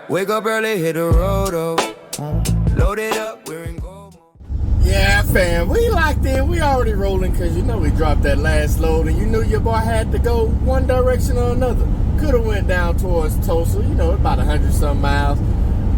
Wake up early, hit the road, load it up, we're in gold. Yeah, fam, we locked in. We already rolling because you know we dropped that last load and you knew your boy had to go one direction or another. Could have went down towards Tulsa, you know, about 100-some miles.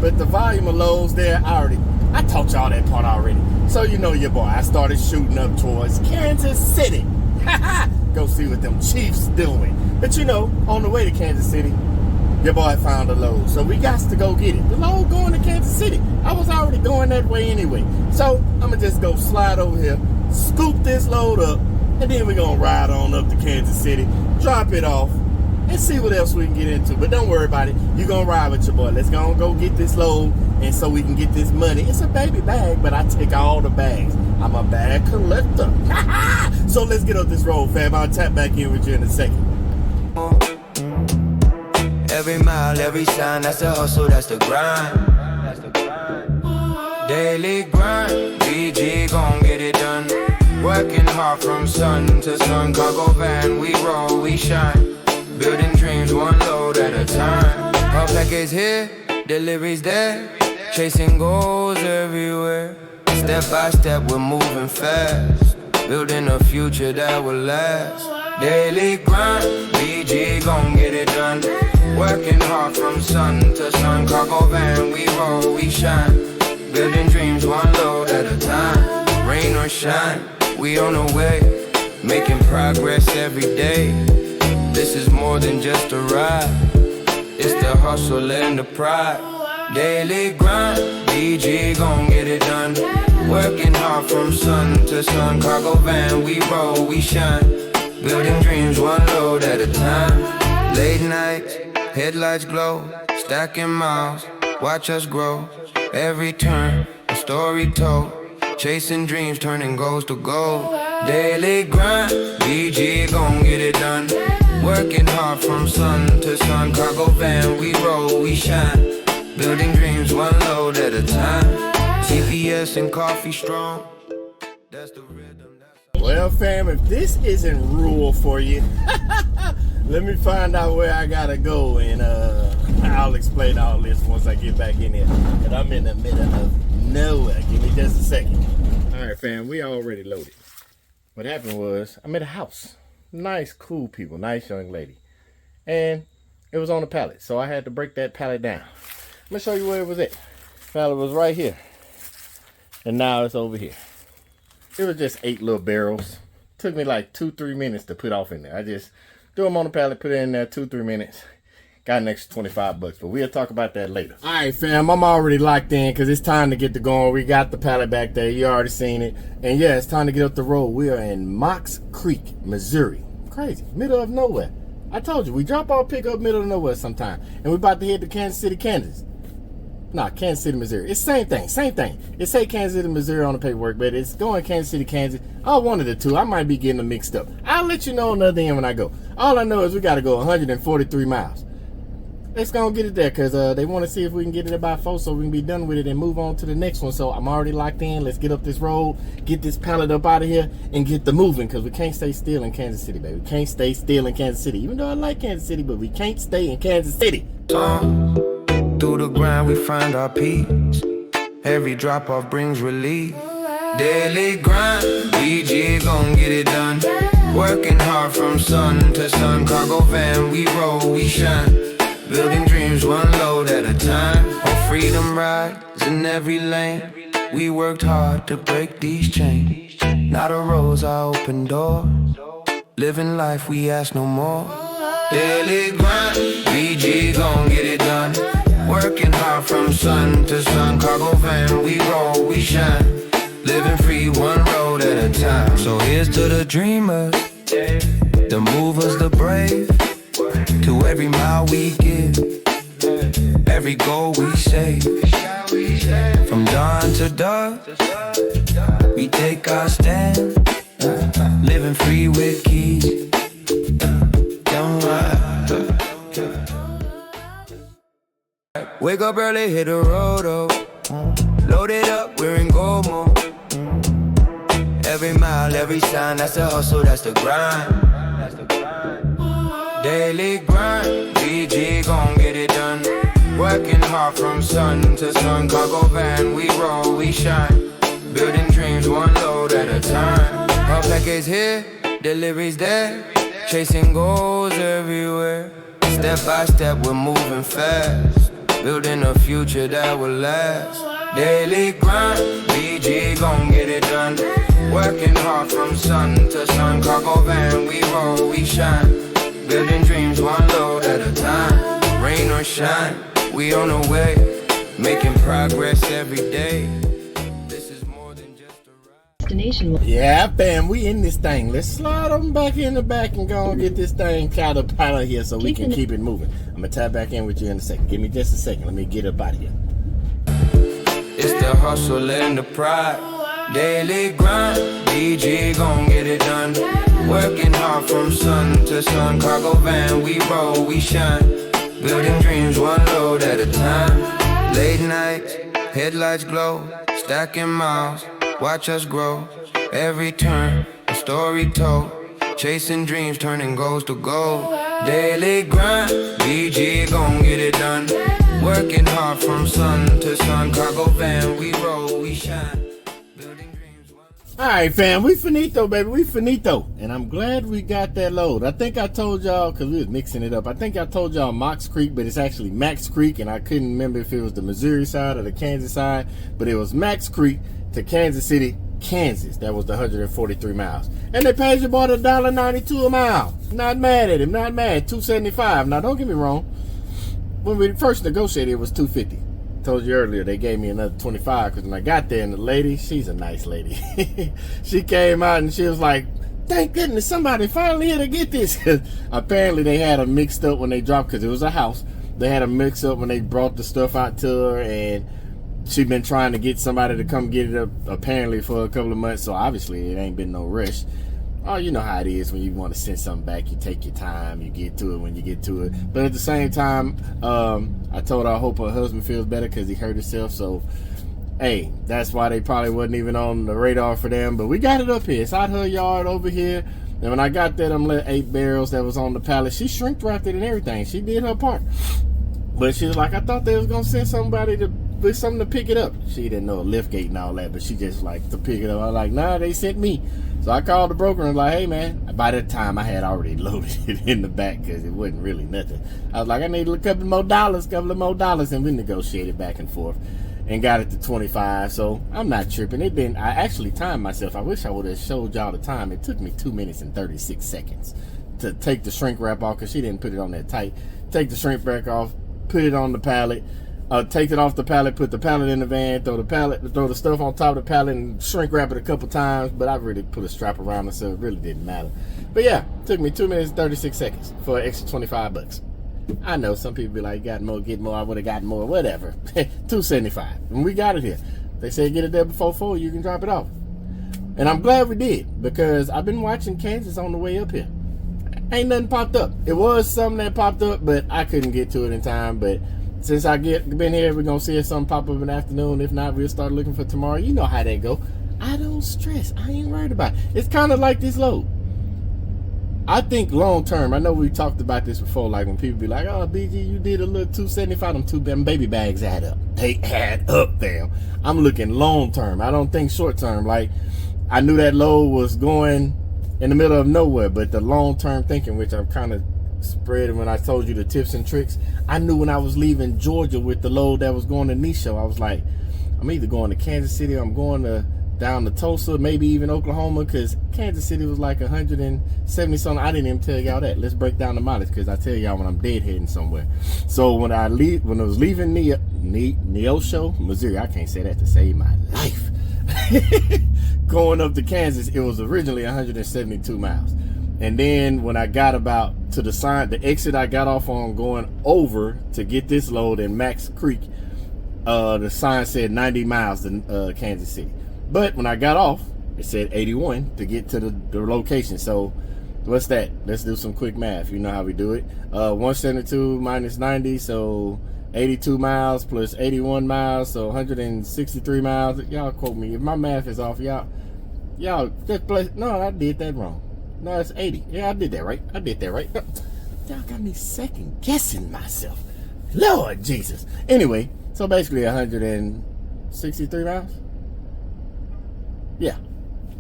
But the volume of loads there, I taught y'all that part already. So you know your boy, I started shooting up towards Kansas City. Go see what them Chiefs doing. But you know, on the way to Kansas City, your boy found a load. So we got to go get it. The load going to Kansas City. I was already going that way anyway. So I'm going to just go slide over here, scoop this load up, and then we're going to ride on up to Kansas City, drop it off, and see what else we can get into. But don't worry about it. You're going to ride with your boy. Let's go get this load, and so we can get this money. It's a baby bag, but I take all the bags. I'm a bag collector. So let's get up this road, fam. I'll tap back in with you in a second. Every mile, every sign, that's the hustle, that's the grind. Daily grind, BG gon' get it done. Working hard from sun to sun. Cargo van, we roll, we shine. Building dreams one load at a time. Our package here, deliveries there. Chasing goals everywhere. Step by step, we're moving fast. Building a future that will last. Daily grind, BG gon' get it done. Working hard from sun to sun. Cargo van, we roll, we shine. Building dreams one load at a time. Rain or shine, we on the way. Making progress every day. This is more than just a ride. It's the hustle and the pride. Daily grind, BG gon' get it done. Working hard from sun to sun. Cargo van, we roll, we shine. Building dreams one load at a time. Late nights, headlights glow. Stacking miles, watch us grow. Every turn, a story told. Chasing dreams, turning goals to gold. Daily grind, BG gon' get it done. Working hard from sun to sun. Cargo van, we roll, we shine. Building dreams one load at a time. CPS and coffee strong. That's the rhythm. Well, fam, if this isn't rural for you, let me find out where I gotta go, and I'll explain all this once I get back in here. And I'm in the middle of nowhere. Give me just a second. All right, fam, we already loaded. What happened was I'm at a house. Nice, cool people, nice young lady, and it was on a pallet, so I had to break that pallet down. Let me show you where it was at. Pallet was right here, and now it's over here. It was just 8 little barrels. Took me like 2-3 minutes to put off in there. I just threw them on the pallet, put it in there 2-3 minutes. Got an extra $25, but we'll talk about that later. All right, fam, I'm already locked in because it's time to get to going. We got the pallet back there. You already seen it. And yeah, it's time to get up the road. We are in Mox Creek, Missouri. Crazy, middle of nowhere. I told you, we drop our pickup middle of nowhere sometime. And we're about to head to Kansas City, Kansas. Nah, Kansas City, Missouri. It's same thing. It say Kansas City, Missouri on the paperwork, but it's going Kansas City, Kansas. One of the two. I might be getting them mixed up. I'll let you know another end when I go. All I know is we got to go 143 miles. Let's go and get it there because they want to see if we can get it by 4 so we can be done with it and move on to the next one. So I'm already locked in. Let's get up this road, get this pallet up out of here, and get the moving because we can't stay still in Kansas City, baby. We can't stay still in Kansas City. Even though I like Kansas City, but we can't stay in Kansas City. Through the grind we find our peace. Every drop off brings relief. Daily grind, BG gon' get it done. Working hard from sun to sun. Cargo van, we roll, we shine. Building dreams one load at a time. On freedom rides in every lane. We worked hard to break these chains. Now the roads are open doors. Living life, we ask no more. Daily grind, BG gon' get it done. Working hard from sun to sun. Cargo van, we roll, we shine. Living free one road at a time. So here's to the dreamers, the movers, the brave. To every mile we give, every goal we save. From dawn to dark, we take our stand. Living free with keys. Don't ride. Wake up early, hit the road, load it up, we're in gold mode. Every mile, every sign, that's the hustle, that's the grind. Daily grind, BG gon' get it done. Working hard from sun to sun. Cargo van, we roll, we shine. Building dreams one load at a time. Our package here, deliveries there. Chasing goals everywhere. Step by step, we're moving fast. Building a future that will last. Daily grind, BG gon' get it done. Working hard from sun to sun. Cargo van, we roll, we shine. Building dreams one load at a time. Rain or shine, we on the way. Making progress every day. This is more than just a ride. Destination. Yeah, fam, we in this thing. Let's slide on back in the back and go and get this thing kind of out of here so we can keep it moving. I'm gonna tap back in with you in a second. Give me just a second. Let me get up out of here. It's the hustle and the pride. Daily grind, BG gon' get it done. Working hard from sun to sun. Cargo van, we roll, we shine. Building dreams one load at a time. Late nights, headlights glow. Stacking miles, watch us grow. Every turn, a story told. Chasing dreams, turning goals to gold. Daily grind, BG gon' get it done. Working hard from sun to sun. Cargo van, we roll, we shine. Building dreams one. All right, fam, we finito, baby. We finito. And I'm glad we got that load. I think I told y'all, because we was mixing it up, I think I told y'all Mox Creek, but it's actually Max Creek, and I couldn't remember if it was the Missouri side or the Kansas side, but it was Max Creek to Kansas City, Kansas. That was the 143 miles. And they paid your boy $1.92 a mile. Not mad at him, not mad. $2.75. Now, don't get me wrong. When we first negotiated, it was $2.50. Told you earlier, they gave me another 25 because when I got there, and the lady, she's a nice lady. She came out and she was like, thank goodness somebody finally here to get this. Apparently, they had them mixed up when they dropped, because it was a house. They had them mixed up when they brought the stuff out to her, and she'd been trying to get somebody to come get it up apparently for a couple of months, so obviously it ain't been no rush. Oh, you know how it is when you want to send something back. You take your time, you get to it when you get to it. But at the same time, I told her I hope her husband feels better because he hurt himself. So, hey, that's why they probably wasn't even on the radar for them. But we got it up here. It's out her yard over here. And when I got there, them little 8 barrels that was on the pallet, she shrink wrapped it and everything. She did her part. But she was like, I thought they was going to send somebody with something to pick it up. She didn't know a lift gate and all that, but she just like to pick it up. I was like, nah, they sent me. So I called the broker and was like, hey, man. By that time, I had already loaded it in the back because it wasn't really nothing. I was like, I need a couple more dollars. And we negotiated back and forth and got it to 25. So I'm not tripping. I actually timed myself. I wish I would have showed y'all the time. It took me 2 minutes and 36 seconds to take the shrink wrap off because she didn't put it on that tight. Take the shrink wrap off, put it on the pallet. Take it off the pallet, put the pallet in the van, throw the stuff on top of the pallet, and shrink wrap it a couple times. But I really put a strap around it, so it really didn't matter. But yeah, it took me 2 minutes and 36 seconds for an extra $25. I know some people be like, "Got more, get more." I would have gotten more, whatever. $2.75, and we got it here. They said get it there before 4. You can drop it off, and I'm glad we did because I've been watching Kansas on the way up here. Ain't nothing popped up. It was something that popped up, but I couldn't get to it in time. But since been here, we're going to see if something pop up in the afternoon. If not, we'll start looking for tomorrow. You know how that go. I don't stress. I ain't worried about it. It's kind of like this load. I think long term, I know we talked about this before, like when people be like, oh, BG, you did a little 275, them baby bags add up. They add up, fam. I'm looking long term. I don't think short term. Like, I knew that load was going in the middle of nowhere, but the long term thinking, which I'm kind of spread when I told you the tips and tricks, I knew when I was leaving Georgia with the load that was going to Nisho, I was like, I'm either going to Kansas City or I'm going down to Tulsa, maybe even Oklahoma, because Kansas City was like 170 something. I didn't even tell y'all that. Let's break down the mileage because I tell y'all when I'm dead heading somewhere. So when I was leaving Neosho, Missouri, I can't say that to save my life. Going up to Kansas, it was originally 172 miles. And then when I got about to the exit I got off on going over to get this load in Max Creek, the sign said 90 miles to Kansas City. But when I got off, it said 81 to get to the location. So what's that? Let's do some quick math. You know how we do it. 172 minus 90, so 82 miles plus 81 miles, so 163 miles. Y'all quote me. If my math is off, y'all just play. No, I did that wrong. No, it's 80. Yeah, I did that right. Y'all got me second guessing myself. Lord Jesus. Anyway, so basically 163 miles. Yeah,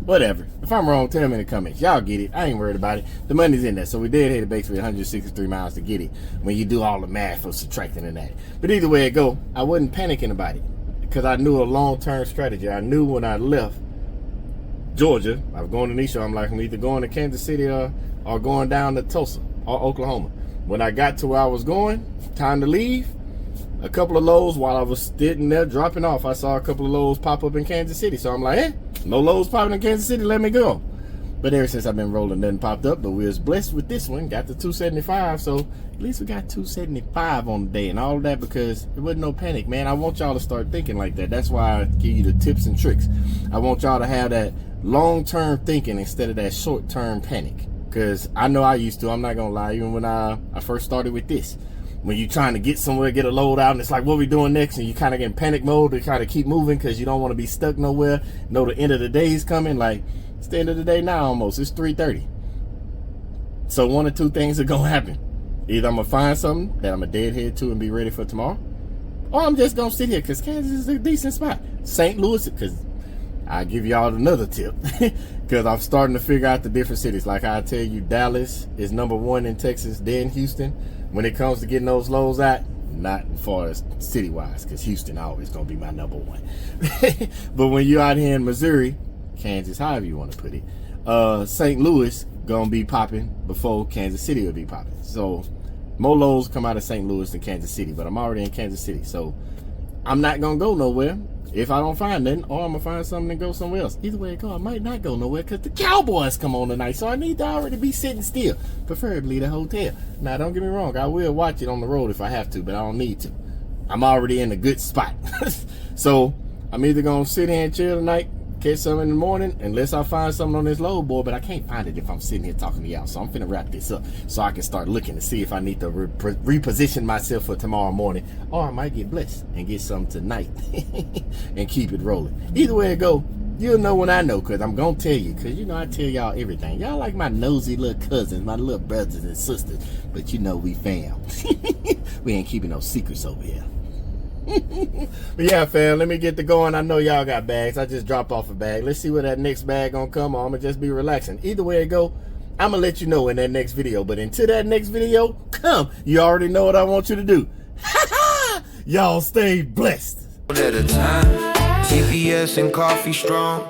whatever. If I'm wrong, tell me in the comments. Y'all get it. I ain't worried about it. The money's in there. So we did hit basically 163 miles to get it when you do all the math of subtracting and that. But either way it go, I wasn't panicking about it because I knew a long-term strategy. I knew when I left Georgia, I was going to Nisha. I'm like, I'm either going to Kansas City or going down to Tulsa or Oklahoma. When I got to where I was going, time to leave, a couple of lows while I was sitting there dropping off, I saw a couple of lows pop up in Kansas City. So I'm like, hey, no lows popping in Kansas City, let me go. But ever since I've been rolling, nothing popped up. But we was blessed with this one, got the 275. So at least we got 275 on the day, and all of that because there wasn't no panic, man. I want y'all to start thinking like that. That's why I give you the tips and tricks. I want y'all to have that long-term thinking instead of that short-term panic. Because I know I used to, I'm not gonna lie, even when I first started with this. When you're trying to get somewhere, get a load out, and it's like, what we doing next? And you kind of get in panic mode to try to keep moving because you don't want to be stuck nowhere. Know the end of the day is coming. Like, it's the end of the day now almost. It's 3:30. So one or two things are going to happen. Either I'm going to find something that I'm a deadhead to and be ready for tomorrow, or I'm just going to sit here because Kansas is a decent spot. St. Louis, because I'll give y'all another tip because I'm starting to figure out the different cities. Like I tell you, Dallas is #1 in Texas, then Houston. When it comes to getting those lows out, not as far as city-wise, because Houston always going to be my #1. But when you're out here in Missouri, Kansas, however you want to put it, St. Louis going to be popping before Kansas City will be popping. So more lows come out of St. Louis than Kansas City, but I'm already in Kansas City. So I'm not going to go nowhere if I don't find nothing, or I'm going to find something and go somewhere else. Either way it go, I might not go nowhere because the Cowboys come on tonight, so I need to already be sitting still, preferably the hotel. Now, don't get me wrong, I will watch it on the road if I have to, but I don't need to. I'm already in a good spot. So I'm either going to sit here and chill tonight, catch something in the morning, unless I find something on this load board, but I can't find it if I'm sitting here talking to y'all. So I'm finna wrap this up so I can start looking to see if I need to reposition myself for tomorrow morning, or I might get blessed and get something tonight and keep it rolling. Either way it go, you'll know when I know, because I'm going to tell you, because you know I tell y'all everything. Y'all like my nosy little cousins, my little brothers and sisters, but you know we fam. We ain't keeping no secrets over here. But yeah, fam, let me get to going. I know y'all got bags. I just dropped off a bag. Let's see where that next bag gonna come, or I'm gonna just be relaxing. Either way it go, I'm gonna let you know in that next video. But until that next video come, you already know what I want you to do. Y'all stay blessed. At a time, TPS and coffee strong.